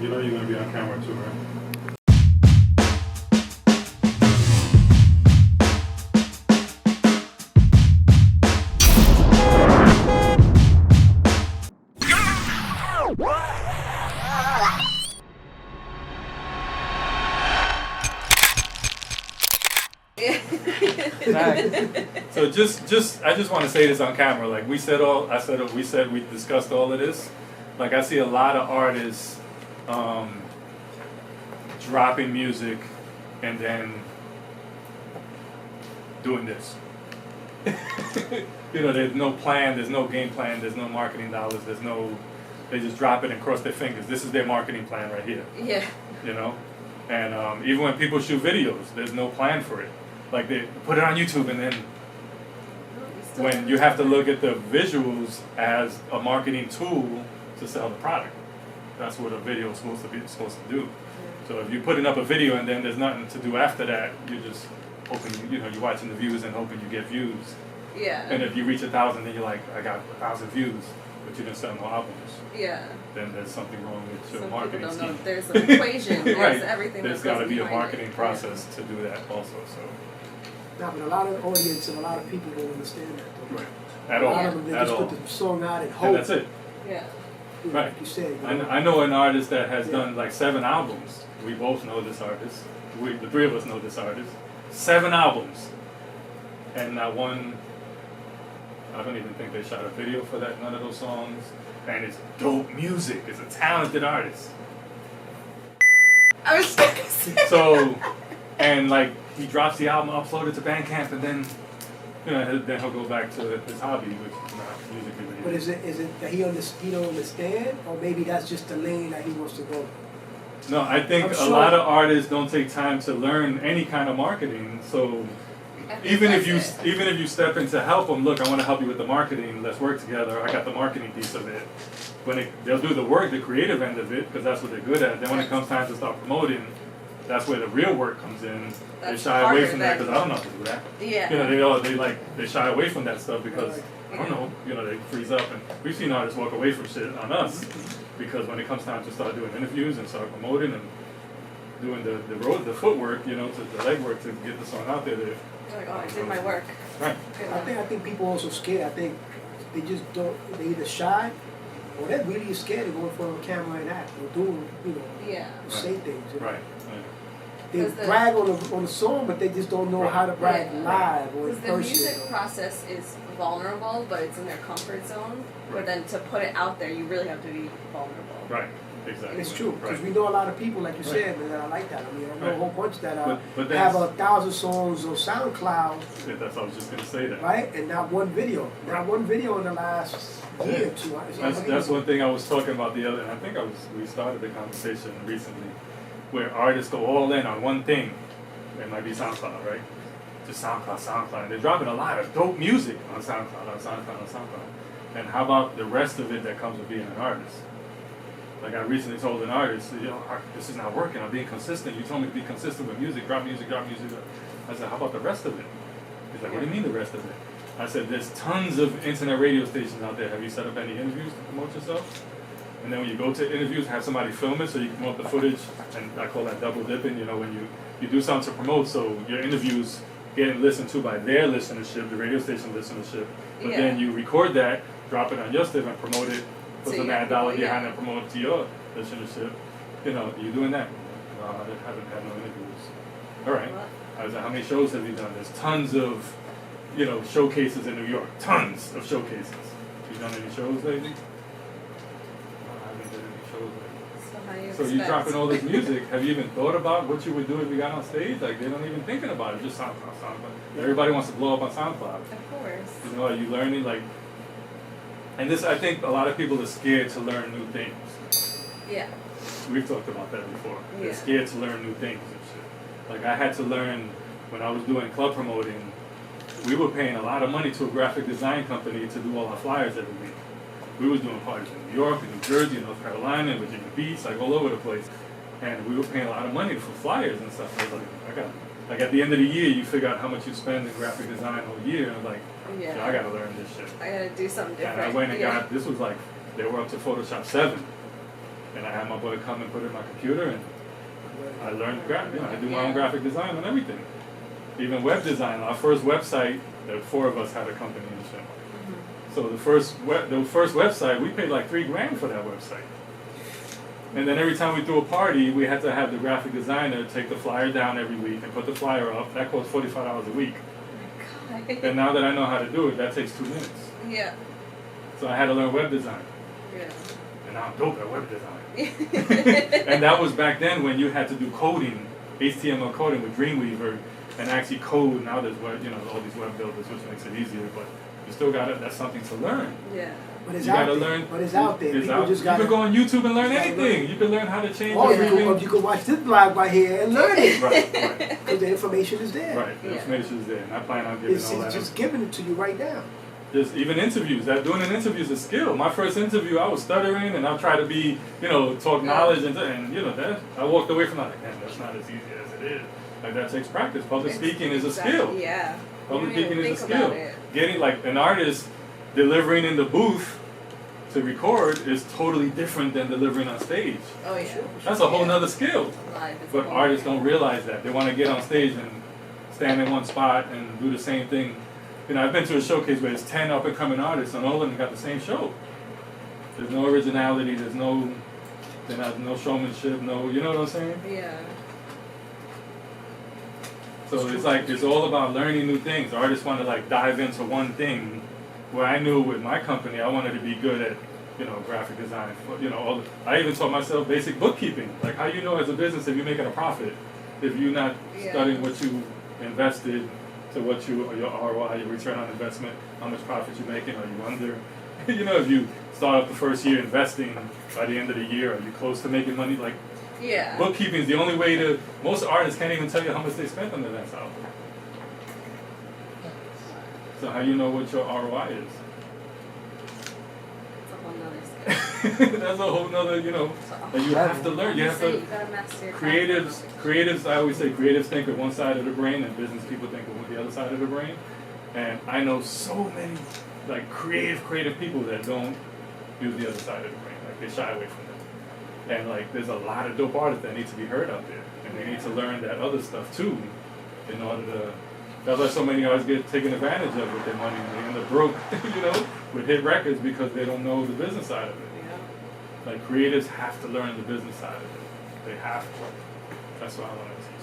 You know you're going to be on camera too, right? So I just want to say this on camera. Like we discussed all of this. Like I see a lot of artists dropping music and then doing this. There's no plan, there's no game plan, there's no marketing dollars, they just drop it and cross their fingers. This is their marketing plan right here. Yeah. And even when people shoot videos, there's no plan for it. Like they put it on YouTube and then when you have to look at the visuals as a marketing tool to sell the product. That's what a video is supposed to do. So if you're putting up a video and then there's nothing to do after that, you're just hoping, you're watching the views and hoping you get views. Yeah. And if you reach 1,000, then you're like, I got 1,000 views, but you didn't sell no albums. Yeah. Then there's something wrong with your Some marketing people don't scheme. know. There's an equation. There's right. everything. There's got to be a marketing process to do that also. So. No, but a lot of the audience and a lot of people don't understand that. Though. Right. At a all. lot of them, they At just all. put the song out and hope. And that's it. Yeah. Right. Like you said. I know an artist that has done like 7 albums. We both know this artist. The 3 of us know this artist. 7 albums. And not one, I don't even think they shot a video for that, none of those songs. And it's dope music. It's a talented artist. I was gonna say. So, and like he drops the album, upload it to Bandcamp, and then then he'll go back to his hobby, which is not music video. But is it that he don't understand, or maybe that's just the lane that he wants to go? No, I think a lot of artists don't take time to learn any kind of marketing. So even if you step in to help them, look, I want to help you with the marketing. Let's work together. I got the marketing piece of it. They'll do the work, the creative end of it, because that's what they're good at. Then when it comes time to start promoting, that's where the real work comes in. They shy away from that because I don't know how to do that. Yeah. They shy away from that stuff because I don't know. They freeze up, and we've seen artists walk away from shit on us because when it comes time to start doing interviews and start promoting and doing the footwork, the legwork to get the song out there. You're like, oh, I did my work. Right. I think people are also scared. I think they just don't. They either shy, or they're really scared of going in front of a camera and act or doing, say things. Right. They brag on the song, but they just don't know how to brag live or in person. Because the music process is vulnerable, but it's in their comfort zone. Right. But then to put it out there, you really have to be vulnerable. Right. Exactly. And it's true, because we know a lot of people, like you said, that are like that. I mean, I know a whole bunch that but have 1,000 songs on SoundCloud. Yeah, that's I was just going to say that. Right? And not one video. Not one video in the last year or two. That's one thing I was talking about the other, and I think we started the conversation recently, where artists go all in on one thing. It might be SoundCloud, right? Just SoundCloud. And they're dropping a lot of dope music on SoundCloud. And how about the rest of it that comes with being an artist? Like I recently told an artist, this is not working. I'm being consistent. You told me to be consistent with music, drop music. I said, how about the rest of it? He's like, what do you mean the rest of it? I said, there's tons of internet radio stations out there. Have you set up any interviews to promote yourself? And then when you go to interviews, have somebody film it so you can promote the footage. And I call that double dipping, when you do something to promote, so your interviews getting listened to by their listenership, the radio station listenership. But then you record that, drop it on your stuff and promote it. Put some ad dollar behind and promote it to your listenership. You're doing that. No, I haven't had no interviews. All right. I was like, how many shows have you done? There's tons of, showcases in New York. Tons of showcases. Have you done any shows lately? No, I haven't done any shows lately. So you're dropping all this music. Have you even thought about what you would do if you got on stage? Like, they're not even thinking about it. Just SoundCloud. Everybody wants to blow up on SoundCloud. Of course. Are you learning, and this, I think a lot of people are scared to learn new things. Yeah. We've talked about that before. Yeah. They're scared to learn new things and shit. Like I had to learn when I was doing club promoting, we were paying a lot of money to a graphic design company to do all our flyers every week. We was doing parties in New York, in New Jersey, North Carolina, Virginia Beach, all over the place. And we were paying a lot of money for flyers and stuff. I was like, at the end of the year, you figure out how much you spend in graphic design all year. And I gotta learn this shit. I gotta do something different. And I went and got, this was they were up to Photoshop 7. And I had my boy come and put it in my computer, and I learned I do my own graphic design and everything. Even web design. Our first website, the four of us had a company in the show. So the first website, we paid like $3,000 for that website. And then every time we threw a party, we had to have the graphic designer take the flyer down every week and put the flyer up. That cost $45 a week. Oh my God. And now that I know how to do it, that takes 2 minutes. Yeah. So I had to learn web design. Yeah. And now I'm dope at web design. And that was back then when you had to do coding, HTML coding with Dreamweaver, and actually code. Now there's web, all these web builders, which makes it easier, but you still got it. That's something to learn. Yeah. But it's You out gotta there. learn. But it's out there. It's People out. just You gotta. can go on YouTube and learn gotta anything. learn. You can learn how to change Or everything. you can watch this blog right here and learn it. Right. Because the information is there. Right. The Yeah. information is there, and I plan on giving It's all that. just giving it to you right now. Just even interviews. That doing an interview is a skill. My first interview, I was stuttering, and I tried to be, talk knowledge, and that I walked away from that. Like, man, that's not as easy as it is. Like that takes practice. Public speaking is a skill. Yeah. Public You don't speaking even is a think about skill. it. Getting like an artist delivering in the booth to record is totally different than delivering on stage. Oh yeah. That's a whole nother skill. Live is But a whole artists thing. don't realize that. They want to get on stage and stand in one spot and do the same thing. I've been to a showcase where there's 10 up and coming artists and all of them got the same show. There's no originality, there's no showmanship, you know what I'm saying? Yeah. So it's all about learning new things. Artists want to dive into one thing. Where I knew with my company, I wanted to be good at, graphic design. I even taught myself basic bookkeeping. Like how you know as a business if you're making a profit, if you're not studying what you invested to what your ROI, your return on investment, how much profit you're making, are you under? If you start up the first year investing, by the end of the year, are you close to making money? Yeah. Bookkeeping is the only way to. Most artists can't even tell you how much they spent on their next album. So how you know what your ROI is? It's a whole nother skill. That's a whole nother, that you have to learn. You have to. You gotta master your Creatives. I always say creatives think of one side of the brain, and business people think of the other side of the brain. And I know so many creative people that don't use the other side of the brain. They shy away from it. And there's a lot of dope artists that need to be heard out there, and they need to learn that other stuff too, in order to. That's why so many artists get taken advantage of with their money, and they end up broke, with hit records because they don't know the business side of it. Yeah. Creatives have to learn the business side of it. They have to. That's what I want to teach.